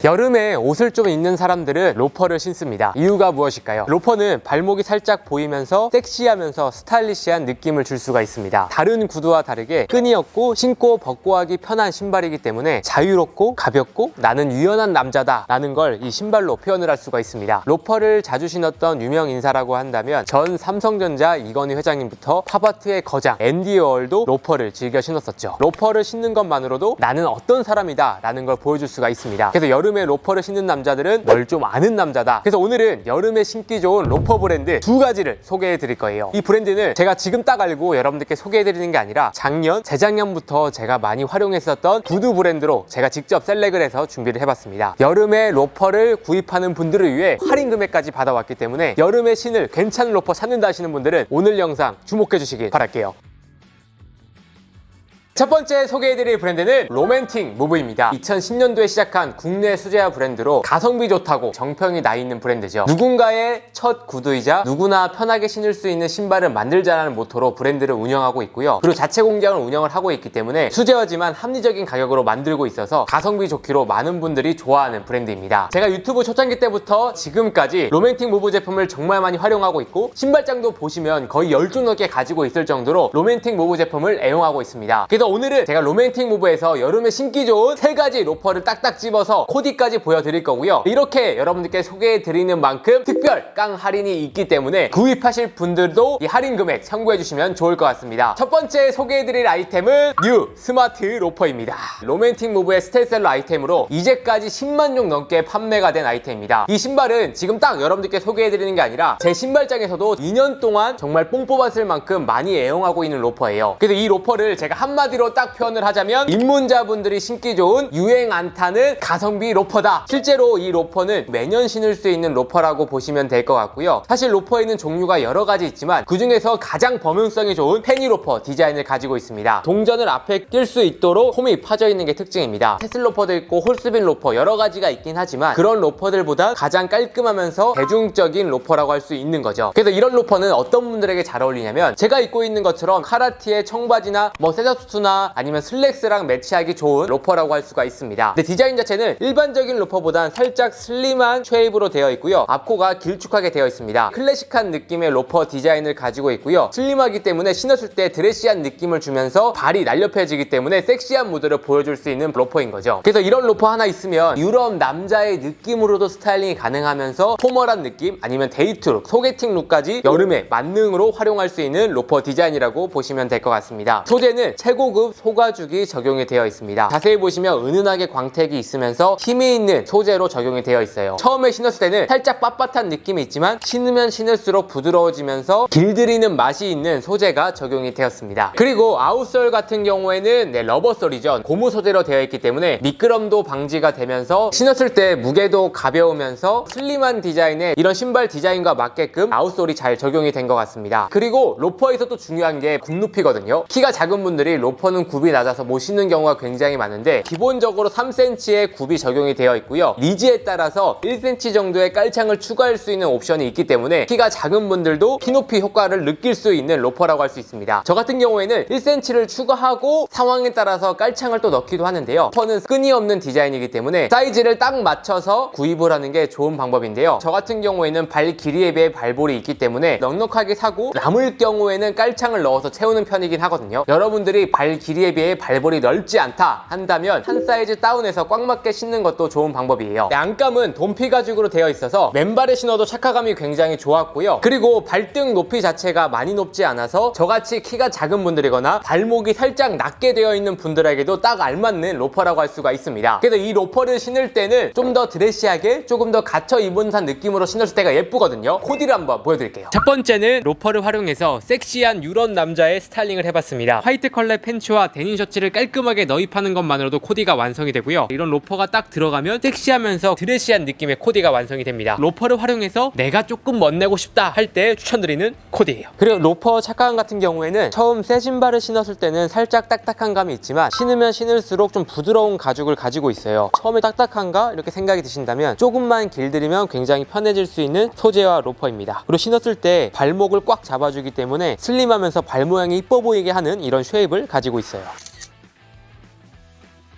여름에 옷을 좀 입는 사람들은 로퍼를 신습니다. 이유가 무엇일까요? 로퍼는 발목이 살짝 보이면서 섹시하면서 스타일리시한 느낌을 줄 수가 있습니다. 다른 구두와 다르게 끈이 없고 신고 벗고 하기 편한 신발이기 때문에 자유롭고 가볍고 나는 유연한 남자다 라는 걸 이 신발로 표현을 할 수가 있습니다. 로퍼를 자주 신었던 유명 인사라고 한다면 전 삼성전자 이건희 회장님부터 팝아트의 거장 앤디 워홀도 로퍼를 즐겨 신었었죠. 로퍼를 신는 것만으로도 나는 어떤 사람이다 라는 걸 보여줄 수가 있습니다. 그래서 여름에 로퍼를 신는 남자들은 뭘 좀 아는 남자다. 그래서 오늘은 여름에 신기 좋은 로퍼 브랜드 두 가지를 소개해 드릴 거예요. 이 브랜드는 제가 지금 딱 알고 여러분들께 소개해 드리는 게 아니라 작년, 재작년부터 제가 많이 활용했었던 구두 브랜드로 제가 직접 셀렉을 해서 준비를 해봤습니다. 여름에 로퍼를 구입하는 분들을 위해 할인 금액까지 받아왔기 때문에 여름에 신을 괜찮은 로퍼 찾는다 하시는 분들은 오늘 영상 주목해 주시길 바랄게요. 첫 번째 소개해드릴 브랜드는 로맨틱 무브입니다. 2010년도에 시작한 국내 수제화 브랜드로 가성비 좋다고 정평이 나 있는 브랜드죠. 누군가의 첫 구두이자 누구나 편하게 신을 수 있는 신발을 만들자라는 모토로 브랜드를 운영하고 있고요. 그리고 자체 공장을 운영을 하고 있기 때문에 수제화지만 합리적인 가격으로 만들고 있어서 가성비 좋기로 많은 분들이 좋아하는 브랜드입니다. 제가 유튜브 초창기 때부터 지금까지 로맨틱 무브 제품을 정말 많이 활용하고 있고 신발장도 보시면 거의 10종 넘게 가지고 있을 정도로 로맨틱 무브 제품을 애용하고 있습니다. 그래서 오늘은 제가 로맨틱 무브에서 여름에 신기 좋은 3가지 로퍼를 딱딱 집어서 코디까지 보여드릴 거고요. 이렇게 여러분들께 소개해드리는 만큼 특별 깡 할인이 있기 때문에 구입하실 분들도 이 할인 금액 참고해주시면 좋을 것 같습니다. 첫 번째 소개해드릴 아이템은 뉴 스마트 로퍼입니다. 로맨틱 무브의 스테이셀러 아이템으로 이제까지 10만 종 넘게 판매가 된 아이템입니다. 이 신발은 지금 딱 여러분들께 소개해드리는 게 아니라 제 신발장에서도 2년 동안 정말 뽕 뽑았을 만큼 많이 애용하고 있는 로퍼예요. 그래서 이 로퍼를 제가 한마디로 딱 표현을 하자면 입문자분들이 신기 좋은 유행 안 타는 가성비 로퍼다. 실제로 이 로퍼는 매년 신을 수 있는 로퍼라고 보시면 될 것 같고요. 사실 로퍼에는 종류가 여러 가지 있지만 그 중에서 가장 범용성이 좋은 페니 로퍼 디자인을 가지고 있습니다. 동전을 앞에 낄 수 있도록 홈이 파져 있는 게 특징입니다. 테슬 로퍼도 있고 홀스빈 로퍼 여러 가지가 있긴 하지만 그런 로퍼들보다 가장 깔끔하면서 대중적인 로퍼라고 할 수 있는 거죠. 그래서 이런 로퍼는 어떤 분들에게 잘 어울리냐면 제가 입고 있는 것처럼 카라티의 청바지나 세자수트나 아니면 슬랙스랑 매치하기 좋은 로퍼라고 할 수가 있습니다. 근데 디자인 자체는 일반적인 로퍼보단 살짝 슬림한 쉐입으로 되어 있고요. 앞코가 길쭉하게 되어 있습니다. 클래식한 느낌의 로퍼 디자인을 가지고 있고요. 슬림하기 때문에 신었을 때 드레시한 느낌을 주면서 발이 날렵해지기 때문에 섹시한 무드를 보여줄 수 있는 로퍼인 거죠. 그래서 이런 로퍼 하나 있으면 유럽 남자의 느낌으로도 스타일링이 가능하면서 포멀한 느낌 아니면 데이트룩, 소개팅 룩까지 여름에 만능으로 활용할 수 있는 로퍼 디자인이라고 보시면 될 것 같습니다. 소재는 최고급 소가죽이 적용이 되어 있습니다. 자세히 보시면 은은하게 광택이 있으면서 힘이 있는 소재로 적용이 되어 있어요. 처음에 신었을 때는 살짝 빳빳한 느낌이 있지만 신으면 신을수록 부드러워지면서 길들이는 맛이 있는 소재가 적용이 되었습니다. 그리고 아웃솔 같은 경우에는 러버솔이죠. 고무 소재로 되어 있기 때문에 미끄럼도 방지가 되면서 신었을 때 무게도 가벼우면서 슬림한 디자인의 이런 신발 디자인과 맞게끔 아웃솔이 잘 적용이 된 것 같습니다. 그리고 로퍼에서 또 중요한 게 굽높이거든요. 키가 작은 분들이 로퍼는 굽이 낮아서 못 신는 경우가 굉장히 많은데 기본적으로 3cm의 굽이 적용이 되어 있고요. 니즈에 따라서 1cm 정도의 깔창을 추가할 수 있는 옵션이 있기 때문에 키가 작은 분들도 키높이 효과를 느낄 수 있는 로퍼라고 할 수 있습니다. 저 같은 경우에는 1cm를 추가하고 상황에 따라서 깔창을 또 넣기도 하는데요. 로퍼는 끈이 없는 디자인이기 때문에 사이즈를 딱 맞춰서 구입을 하는 게 좋은 방법인데요. 저 같은 경우에는 발 길이에 비해 발볼이 있기 때문에 넉넉하게 사고 남을 경우에는 깔창을 넣어서 채우는 편이긴 하거든요. 여러분들이 발 길이에 비해 발볼이 넓지 않다 한다면 한 사이즈 다운해서 꽉 맞게 신는 것도 좋은 방법이에요. 안감은 돔피 가죽으로 되어 있어서 맨발에 신어도 착화감이 굉장히 좋았고요. 그리고 발등 높이 자체가 많이 높지 않아서 저같이 키가 작은 분들이거나 발목이 살짝 낮게 되어 있는 분들에게도 딱 알맞는 로퍼라고 할 수가 있습니다. 그래서 이 로퍼를 신을 때는 좀 더 드레시하게 조금 더 갇혀 입은 듯한 느낌으로 신었을 때가 예쁘거든요. 코디를 한번 보여드릴게요. 첫 번째는 로퍼를 활용해서 섹시한 유럽 남자의 스타일링을 해봤습니다. 화이트 컬러의 팬츠와 데님 셔츠를 깔끔하게 너입하는 것만으로도 코디가 완성이 되고요. 이런 로퍼가 딱 들어가면 섹시하면서 드레시한 느낌의 코디가 완성이 됩니다. 로퍼를 활용해서 내가 조금 멋내고 싶다 할 때 추천드리는 코디예요. 그리고 로퍼 착화감 같은 경우에는 처음 새 신발을 신었을 때는 살짝 딱딱한 감이 있지만 신으면 신을수록 좀 부드러운 가죽을 가지고 있어요. 처음에 딱딱한가 이렇게 생각이 드신다면 조금만 길들이면 굉장히 편해질 수 있는 소재와 로퍼입니다. 그리고 신었을 때 발목을 꽉 잡아주기 때문에 슬림하면서 발 모양이 이뻐 보이게 하는 이런 쉐입을 가지고 있어요.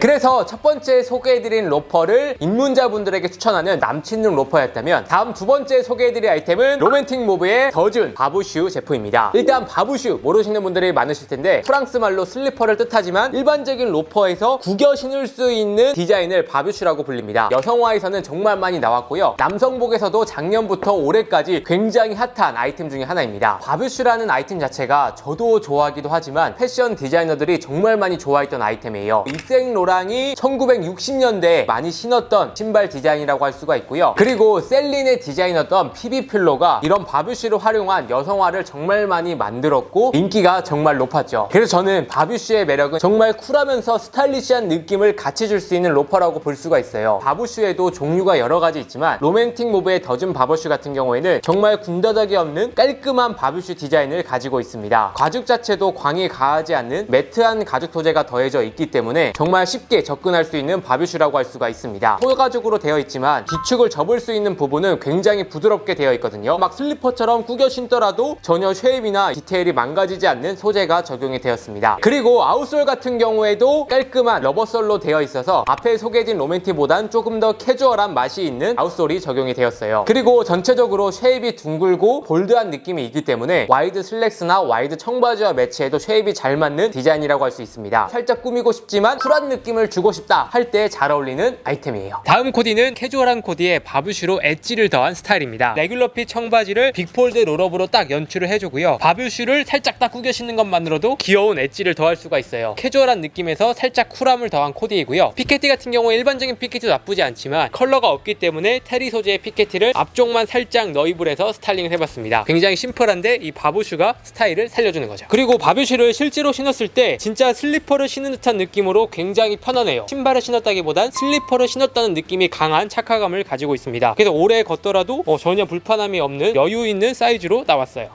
그래서 첫 번째 소개해드린 로퍼를 입문자분들에게 추천하는 남친룩 로퍼였다면, 다음 두 번째 소개해드릴 아이템은 로맨틱 무브의 더준 바부슈 제품입니다. 일단 바부슈 모르시는 분들이 많으실 텐데, 프랑스 말로 슬리퍼를 뜻하지만 일반적인 로퍼에서 구겨 신을 수 있는 디자인을 바부슈라고 불립니다. 여성화에서는 정말 많이 나왔고요, 남성복에서도 작년부터 올해까지 굉장히 핫한 아이템 중에 하나입니다. 바부슈라는 아이템 자체가 저도 좋아하기도 하지만 패션 디자이너들이 정말 많이 좋아했던 아이템이에요. 이생 로랑이 1960년대에 많이 신었던 신발 디자인이라고 할 수가 있고요, 그리고 셀린의 디자이너던 피비 필로가 이런 바부슈를 활용한 여성화를 정말 많이 만들었고 인기가 정말 높았죠. 그래서 저는 바부슈의 매력은 정말 쿨하면서 스타일리시한 느낌을 같이 줄 수 있는 로퍼라고 볼 수가 있어요. 바부슈에도 종류가 여러 가지 있지만 로맨틱 무브의 더준 바부슈 같은 경우에는 정말 군더더기 없는 깔끔한 바부슈 디자인을 가지고 있습니다. 가죽 자체도 광이 가하지 않는 매트한 가죽 소재가 더해져 있기 때문에 정말 쉽게 접근할 수 있는 바부슈라고 할 수가 있습니다. 소가죽으로 되어 있지만 뒤축을 접을 수 있는 부분은 굉장히 부드럽게 되어 있거든요. 막 슬리퍼처럼 구겨 신더라도 전혀 쉐입이나 디테일이 망가지지 않는 소재가 적용이 되었습니다. 그리고 아웃솔 같은 경우에도 깔끔한 러버솔로 되어 있어서 앞에 소개해진 로맨틱보단 조금 더 캐주얼한 맛이 있는 아웃솔이 적용이 되었어요. 그리고 전체적으로 쉐입이 둥글고 볼드한 느낌이 있기 때문에 와이드 슬랙스나 와이드 청바지와 매치해도 쉐입이 잘 맞는 디자인이라고 할 수 있습니다. 살짝 꾸미고 싶지만 쿨한 느낌을 주고 싶다 할 때 잘 어울리는 아이템이에요. 다음 코디는 캐주얼한 코디에 바부슈로 엣지를 더한 스타일입니다. 레귤러핏 청바지를 빅폴드 롤업으로 딱 연출을 해주고요, 바부슈를 살짝 딱 구겨 신는 것만으로도 귀여운 엣지를 더할 수가 있어요. 캐주얼한 느낌에서 살짝 쿨함을 더한 코디이고요, 피케티 같은 경우에 일반적인 피케티도 나쁘지 않지만 컬러가 없기 때문에 테리 소재의 피케티를 앞쪽만 살짝 너입을 해서 스타일링을 해봤습니다. 굉장히 심플한데 이 바부슈가 스타일을 살려주는 거죠. 그리고 바부슈를 실제로 신었을 때 진짜 슬리퍼를 신은 듯한 느낌으로 굉장히 편안해요. 신발을 신었다기보단 슬리퍼를 신었다는 느낌이 강한 착화감을 가지고 있습니다. 그래서 오래 걷더라도 전혀 불편함이 없는 여유 있는 사이즈로 나왔어요.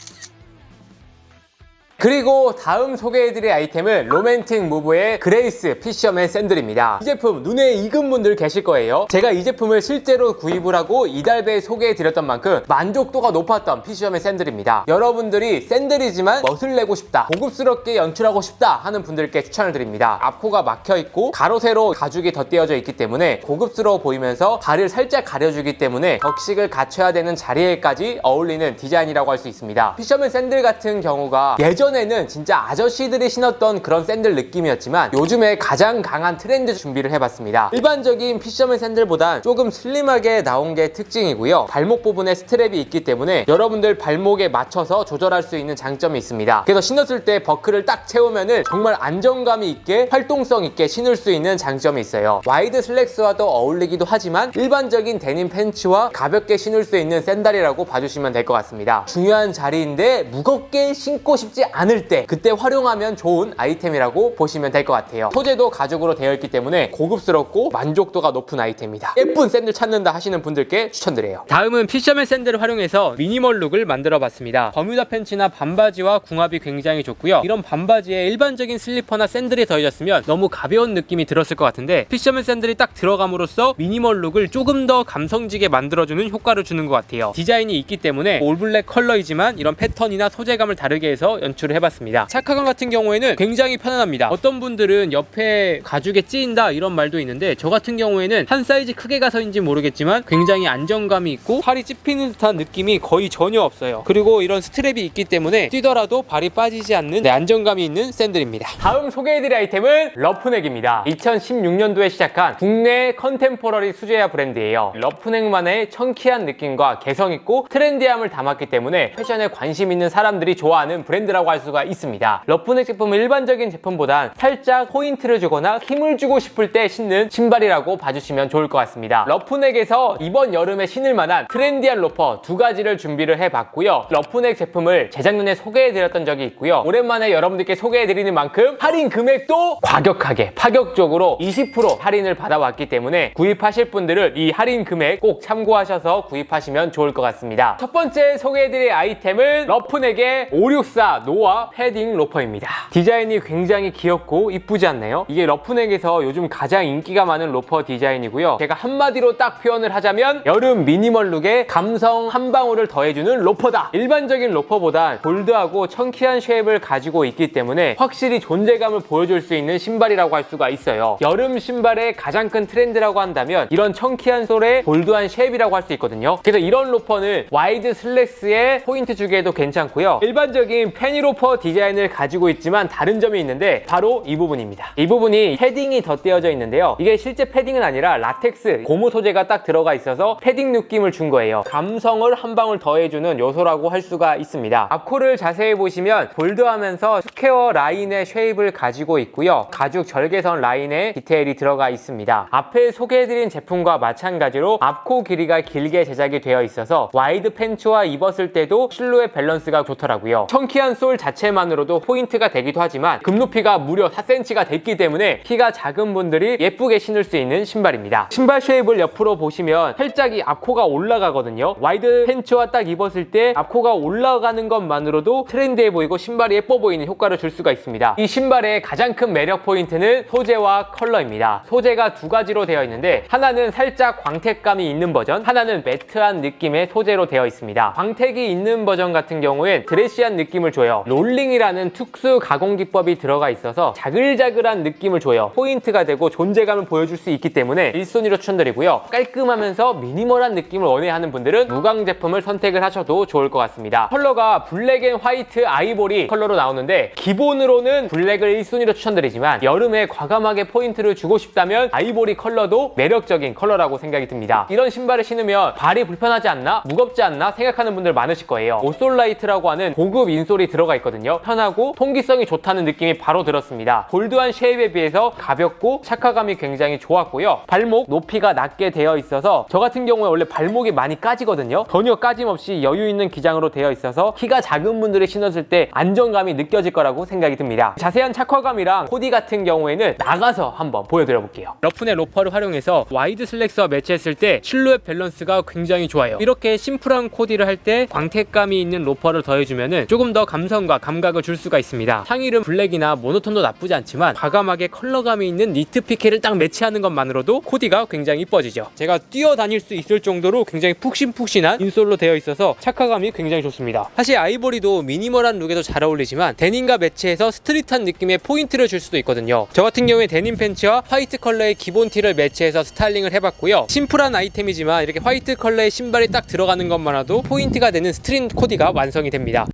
그리고 다음 소개해드릴 아이템은 로맨틱 무브의 그레이스 피셔맨 샌들입니다. 이 제품 눈에 익은 분들 계실 거예요. 제가 이 제품을 실제로 구입을 하고 이달배에 소개해드렸던 만큼 만족도가 높았던 피셔맨 샌들입니다. 여러분들이 샌들이지만 멋을 내고 싶다, 고급스럽게 연출하고 싶다 하는 분들께 추천을 드립니다. 앞코가 막혀있고 가로 세로 가죽이 덧대어져 있기 때문에 고급스러워 보이면서 발을 살짝 가려주기 때문에 격식을 갖춰야 되는 자리에까지 어울리는 디자인이라고 할 수 있습니다. 피셔맨 샌들 같은 경우가 예전에는 진짜 아저씨들이 신었던 그런 샌들 느낌이었지만 요즘에 가장 강한 트렌드 준비를 해봤습니다. 일반적인 피셔맨 샌들보다 조금 슬림하게 나온 게 특징이고요, 발목 부분에 스트랩이 있기 때문에 여러분들 발목에 맞춰서 조절할 수 있는 장점이 있습니다. 그래서 신었을 때 버클을 딱 채우면은 정말 안정감이 있게 활동성 있게 신을 수 있는 장점이 있어요. 와이드 슬랙스와도 어울리기도 하지만 일반적인 데님 팬츠와 가볍게 신을 수 있는 샌들이라고 봐주시면 될 것 같습니다. 중요한 자리인데 무겁게 신고 싶지 않을 때 그때 활용하면 좋은 아이템이라고 보시면 될 것 같아요. 소재도 가죽으로 되어 있기 때문에 고급스럽고 만족도가 높은 아이템입니다. 예쁜 샌들 찾는다 하시는 분들께 추천드려요. 다음은 피셔맨 샌들을 활용해서 미니멀 룩을 만들어 봤습니다. 버뮤다 팬츠나 반바지와 궁합이 굉장히 좋고요, 이런 반바지에 일반적인 슬리퍼나 샌들이 더해졌으면 너무 가벼운 느낌이 들었을 것 같은데 피셔맨 샌들이 딱 들어감으로써 미니멀 룩을 조금 더 감성지게 만들어주는 효과를 주는 것 같아요. 디자인이 있기 때문에 올블랙 컬러이지만 이런 패턴이나 소재감을 다르게 해서 연출을 해봤습니다. 착화감 같은 경우에는 굉장히 편안합니다. 어떤 분들은 옆에 가죽에 찌인다 이런 말도 있는데 저 같은 경우에는 한 사이즈 크게 가서인지 모르겠지만 굉장히 안정감이 있고 팔이 찝히는 듯한 느낌이 거의 전혀 없어요. 그리고 이런 스트랩이 있기 때문에 뛰더라도 발이 빠지지 않는 안정감이 있는 샌들입니다. 다음 소개해드릴 아이템은 러프넥입니다. 2016년도에 시작한 국내 컨템포러리 수제화 브랜드예요. 러프넥만의 청키한 느낌과 개성있고 트렌디함을 담았기 때문에 패션에 관심 있는 사람들이 좋아하는 브랜드라고 할 수가 있습니다. 러프넥 제품은 일반적인 제품보단 살짝 포인트를 주거나 힘을 주고 싶을 때 신는 신발이라고 봐주시면 좋을 것 같습니다. 러프넥에서 이번 여름에 신을 만한 트렌디한 로퍼 두 가지를 준비를 해봤고요, 러프넥 제품을 재작년에 소개해드렸던 적이 있고요, 오랜만에 여러분들께 소개해드리는 만큼 할인 금액도 과격하게 파격적으로 20% 할인을 받아왔기 때문에 구입하실 분들은 이 할인 금액 꼭 참고하셔서 구입하시면 좋을 것 같습니다. 첫 번째 소개해드릴 아이템은 러프넥의 564 노 노아 패딩 로퍼입니다. 디자인이 굉장히 귀엽고 이쁘지 않나요? 이게 러프넥에서 요즘 가장 인기가 많은 로퍼 디자인이고요. 제가 한마디로 딱 표현을 하자면 여름 미니멀 룩에 감성 한 방울을 더해주는 로퍼다. 일반적인 로퍼보다 볼드하고 청키한 쉐입을 가지고 있기 때문에 확실히 존재감을 보여줄 수 있는 신발이라고 할 수가 있어요. 여름 신발의 가장 큰 트렌드라고 한다면 이런 청키한 솔에 볼드한 쉐입이라고 할 수 있거든요. 그래서 이런 로퍼는 와이드 슬랙스에 포인트 주기에도 괜찮고요. 일반적인 페니로퍼 디자인을 가지고 있지만 다른 점이 있는데 바로 이 부분입니다. 이 부분이 패딩이 덧대어져 있는데요. 이게 실제 패딩은 아니라 라텍스 고무 소재가 딱 들어가 있어서 패딩 느낌을 준 거예요. 감성을 한 방울 더해주는 요소라고 할 수가 있습니다. 앞코를 자세히 보시면 볼드하면서 스퀘어 라인의 쉐입을 가지고 있고요. 가죽 절개선 라인에 디테일이 들어가 있습니다. 앞에 소개해드린 제품과 마찬가지로 앞코 길이가 길게 제작이 되어 있어서 와이드 팬츠와 입었을 때도 실루엣 밸런스가 좋더라고요. 청키한 솔 자체만으로도 포인트가 되기도 하지만 급 높이가 무려 4cm가 됐기 때문에 키가 작은 분들이 예쁘게 신을 수 있는 신발입니다. 신발 쉐입을 옆으로 보시면 살짝 이 앞코가 올라가거든요. 와이드 팬츠와 딱 입었을 때 앞코가 올라가는 것만으로도 트렌디해 보이고 신발이 예뻐 보이는 효과를 줄 수가 있습니다. 이 신발의 가장 큰 매력 포인트는 소재와 컬러입니다. 소재가 두 가지로 되어 있는데 하나는 살짝 광택감이 있는 버전, 하나는 매트한 느낌의 소재로 되어 있습니다. 광택이 있는 버전 같은 경우엔 드레시한 느낌을 줘요. 롤링이라는 특수 가공 기법이 들어가 있어서 자글자글한 느낌을 줘요. 포인트가 되고 존재감을 보여줄 수 있기 때문에 1순위로 추천드리고요. 깔끔하면서 미니멀한 느낌을 원해하는 분들은 무광 제품을 선택을 하셔도 좋을 것 같습니다. 컬러가 블랙 앤 화이트 아이보리 컬러로 나오는데 기본으로는 블랙을 1순위로 추천드리지만 여름에 과감하게 포인트를 주고 싶다면 아이보리 컬러도 매력적인 컬러라고 생각이 듭니다. 이런 신발을 신으면 발이 불편하지 않나? 무겁지 않나? 생각하는 분들 많으실 거예요. 오솔라이트라고 하는 고급 인솔이 들어가 있거든요. 편하고 통기성이 좋다는 느낌이 바로 들었습니다. 볼드한 쉐입에 비해서 가볍고 착화감이 굉장히 좋았고요. 발목 높이가 낮게 되어 있어서 저 같은 경우에 원래 발목이 많이 까지거든요. 전혀 까짐 없이 여유 있는 기장으로 되어 있어서 키가 작은 분들이 신었을 때 안정감이 느껴질 거라고 생각이 듭니다. 자세한 착화감이랑 코디 같은 경우에는 나가서 한번 보여드려 볼게요. 러프넥 로퍼를 활용해서 와이드 슬랙스와 매치했을 때 실루엣 밸런스가 굉장히 좋아요. 이렇게 심플한 코디를 할 때 광택감이 있는 로퍼를 더해주면 조금 더 감성과 감각을 줄 수가 있습니다. 상의는 블랙이나 모노톤도 나쁘지 않지만 과감하게 컬러감이 있는 니트 피케를 딱 매치하는 것만으로도 코디가 굉장히 이뻐지죠. 제가 뛰어다닐 수 있을 정도로 굉장히 푹신푹신한 인솔로 되어 있어서 착화감이 굉장히 좋습니다. 사실 아이보리도 미니멀한 룩에도 잘 어울리지만 데님과 매치해서 스트릿한 느낌의 포인트를 줄 수도 있거든요. 저 같은 경우에 데님 팬츠와 화이트 컬러의 기본 티를 매치해서 스타일링을 해봤고요. 심플한 아이템이지만 이렇게 화이트 컬러의 신발이 딱 들어가는 것만으로도 포인트가 되는 스트릿 코디가 완성이 됩니다.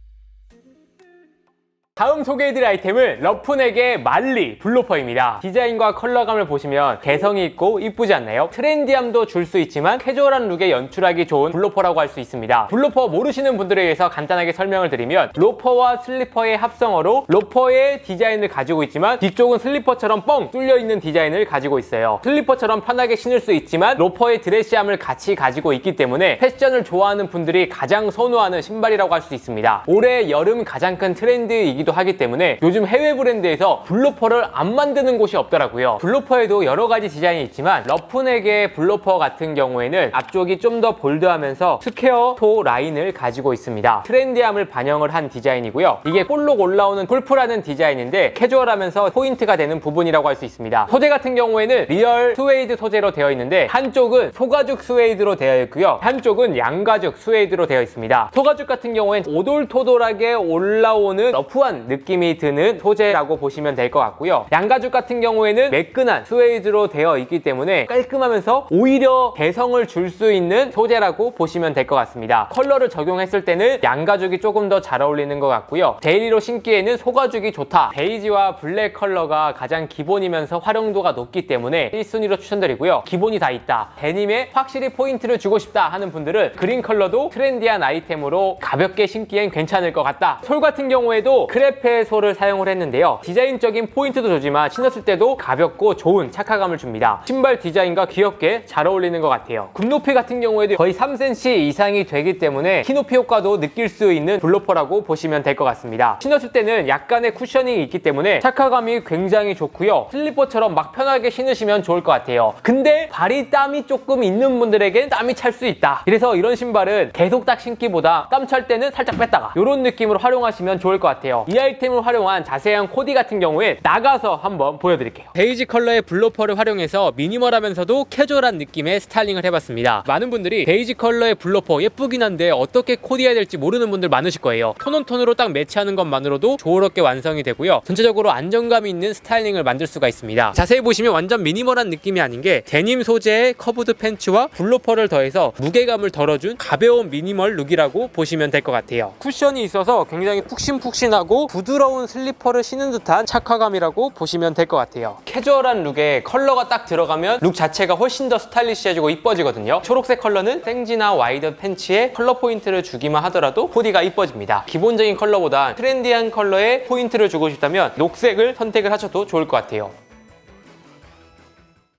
다음 소개해드릴 아이템은 러프넥의 말리 블로퍼입니다. 디자인과 컬러감을 보시면 개성이 있고 이쁘지 않나요? 트렌디함도 줄 수 있지만 캐주얼한 룩에 연출하기 좋은 블로퍼라고 할 수 있습니다. 블로퍼 모르시는 분들에 의해서 간단하게 설명을 드리면 로퍼와 슬리퍼의 합성어로 로퍼의 디자인을 가지고 있지만 뒤쪽은 슬리퍼처럼 뻥 뚫려있는 디자인을 가지고 있어요. 슬리퍼처럼 편하게 신을 수 있지만 로퍼의 드레시함을 같이 가지고 있기 때문에 패션을 좋아하는 분들이 가장 선호하는 신발이라고 할 수 있습니다. 올해 여름 가장 큰 트렌드이기도 하기 때문에 요즘 해외 브랜드에서 블로퍼를 안 만드는 곳이 없더라고요. 블로퍼에도 여러 가지 디자인이 있지만 러프넥의 블로퍼 같은 경우에는 앞쪽이 좀 더 볼드하면서 스퀘어 토 라인을 가지고 있습니다. 트렌디함을 반영을 한 디자인이고요. 이게 볼록 올라오는 골프라는 디자인인데 캐주얼하면서 포인트가 되는 부분이라고 할 수 있습니다. 소재 같은 경우에는 리얼 스웨이드 소재로 되어 있는데 한쪽은 소가죽 스웨이드로 되어 있고요. 한쪽은 양가죽 스웨이드로 되어 있습니다. 소가죽 같은 경우엔 오돌토돌하게 올라오는 러프한 느낌이 드는 소재라고 보시면 될 것 같고요. 양가죽 같은 경우에는 매끈한 스웨이드로 되어 있기 때문에 깔끔하면서 오히려 개성을 줄 수 있는 소재라고 보시면 될 것 같습니다. 컬러를 적용했을 때는 양가죽이 조금 더 잘 어울리는 것 같고요. 데일리로 신기에는 소가죽이 좋다. 베이지와 블랙 컬러가 가장 기본이면서 활용도가 높기 때문에 1순위로 추천드리고요. 기본이 다 있다. 데님에 확실히 포인트를 주고 싶다 하는 분들은 그린 컬러도 트렌디한 아이템으로 가볍게 신기엔 괜찮을 것 같다. 솔 같은 경우에도 크레페 솔을 사용을 했는데요. 디자인적인 포인트도 주지만 신었을 때도 가볍고 좋은 착화감을 줍니다. 신발 디자인과 귀엽게 잘 어울리는 것 같아요. 굽높이 같은 경우에도 거의 3cm 이상이 되기 때문에 키높이 효과도 느낄 수 있는 블로퍼라고 보시면 될 것 같습니다. 신었을 때는 약간의 쿠셔닝이 있기 때문에 착화감이 굉장히 좋고요. 슬리퍼처럼 막 편하게 신으시면 좋을 것 같아요. 근데 발이 땀이 조금 있는 분들에겐 땀이 찰 수 있다. 그래서 이런 신발은 계속 딱 신기보다 땀 찰 때는 살짝 뺐다가 이런 느낌으로 활용하시면 좋을 것 같아요. 이 아이템을 활용한 자세한 코디 같은 경우에 나가서 한번 보여드릴게요. 베이지 컬러의 블로퍼를 활용해서 미니멀하면서도 캐주얼한 느낌의 스타일링을 해봤습니다. 많은 분들이 베이지 컬러의 블로퍼 예쁘긴 한데 어떻게 코디해야 될지 모르는 분들 많으실 거예요. 톤온톤으로 딱 매치하는 것만으로도 조화롭게 완성이 되고요. 전체적으로 안정감이 있는 스타일링을 만들 수가 있습니다. 자세히 보시면 완전 미니멀한 느낌이 아닌 게 데님 소재의 커브드 팬츠와 블로퍼를 더해서 무게감을 덜어준 가벼운 미니멀 룩이라고 보시면 될 것 같아요. 쿠션이 있어서 굉장히 푹신푹신하고 부드러운 슬리퍼를 신은 듯한 착화감이라고 보시면 될 것 같아요. 캐주얼한 룩에 컬러가 딱 들어가면 룩 자체가 훨씬 더 스타일리시해지고 이뻐지거든요. 초록색 컬러는 생지나 와이드 팬츠에 컬러 포인트를 주기만 하더라도 코디가 이뻐집니다. 기본적인 컬러보다 트렌디한 컬러에 포인트를 주고 싶다면 녹색을 선택을 하셔도 좋을 것 같아요.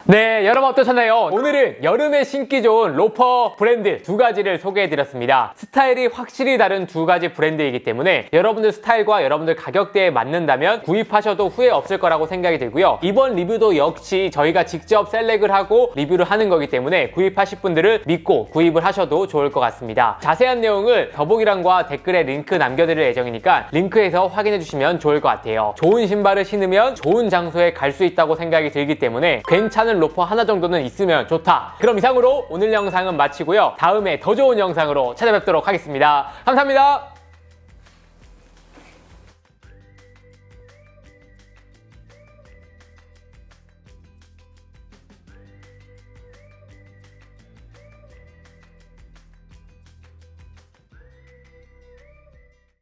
네, 여러분 어떠셨나요? 오늘은 여름에 신기 좋은 로퍼 브랜드 두 가지를 소개해드렸습니다. 스타일이 확실히 다른 두 가지 브랜드이기 때문에 여러분들 스타일과 여러분들 가격대에 맞는다면 구입하셔도 후회 없을 거라고 생각이 들고요. 이번 리뷰도 역시 저희가 직접 셀렉을 하고 리뷰를 하는 거기 때문에 구입하실 분들은 믿고 구입을 하셔도 좋을 것 같습니다. 자세한 내용을 더보기란과 댓글에 링크 남겨드릴 예정이니까 링크에서 확인해 주시면 좋을 것 같아요. 좋은 신발을 신으면 좋은 장소에 갈 수 있다고 생각이 들기 때문에 괜찮은 로퍼 하나 정도는 있으면 좋다. 그럼 이상으로 오늘 영상은 마치고요. 다음에 더 좋은 영상으로 찾아뵙도록 하겠습니다. 감사합니다.